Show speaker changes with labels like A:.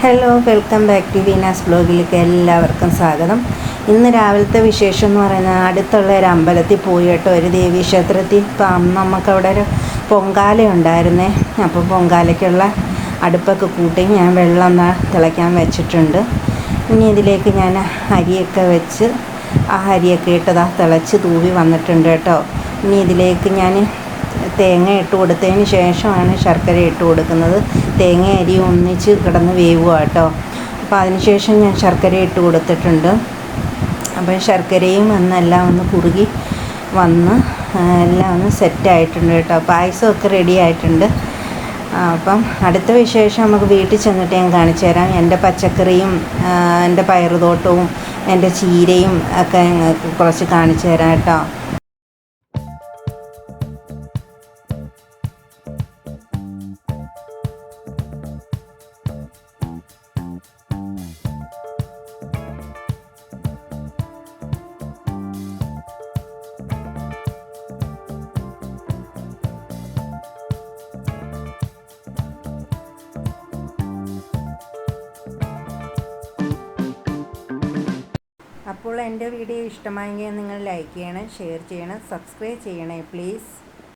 A: Hello, welcome back to Veena's ബ്ലോഗിലേക്ക് എല്ലാവർക്കും സ്വാഗതം. ഇന്ന് രാവിലത്തെ വിശേഷം എന്ന് പറയുന്നത് അടുത്തുള്ള ഒരു അമ്പലത്തിൽ പോയി കേട്ടോ, ഒരു ദേവീക്ഷേത്രത്തിൽ. ഇപ്പം നമുക്കവിടെ ഒരു പൊങ്കാല ഉണ്ടായിരുന്നേ. അപ്പോൾ പൊങ്കാലയ്ക്കുള്ള അടുപ്പൊക്കെ കൂട്ടി ഞാൻ വെള്ളം തിളയ്ക്കാൻ വെച്ചിട്ടുണ്ട്. ഇനി ഇതിലേക്ക് ഞാൻ അരിയൊക്കെ വെച്ച് ആ അരിയൊക്കെ ഇട്ടതാ തിളച്ച് തൂവി വന്നിട്ടുണ്ട് കേട്ടോ. ഇനി ഇതിലേക്ക് ഞാൻ തേങ്ങ ഇട്ട് കൊടുത്തതിന് ശേഷമാണ് ശർക്കര ഇട്ട് കൊടുക്കുന്നത്. തേങ്ങ അരി ഒന്നിച്ച് കിടന്ന് വേവുക കേട്ടോ. അപ്പോൾ അതിനുശേഷം ഞാൻ ശർക്കര ഇട്ട് കൊടുത്തിട്ടുണ്ട്. അപ്പം ശർക്കരയും എല്ലാം ഒന്ന് കുറുകി വന്ന് എല്ലാം ഒന്ന് സെറ്റായിട്ടുണ്ട് കേട്ടോ. പായസമൊക്കെ റെഡി ആയിട്ടുണ്ട്. അപ്പം അടുത്ത വിശേഷം നമുക്ക് വീട്ടിൽ ചെന്നിട്ട് ഞാൻ കാണിച്ചു തരാം. എൻ്റെ പച്ചക്കറിയും എൻ്റെ പയറുതോട്ടവും എൻ്റെ ചീരയും ഒക്കെ കുറച്ച് കാണിച്ചു തരാം കേട്ടോ. അപ്പോൾ എൻ്റെ വീഡിയോ ഇഷ്ടമായെങ്കിൽ നിങ്ങൾ ലൈക്ക് ചെയ്യണം, ഷെയർ ചെയ്യണം, സബ്സ്ക്രൈബ് ചെയ്യണേ പ്ലീസ്.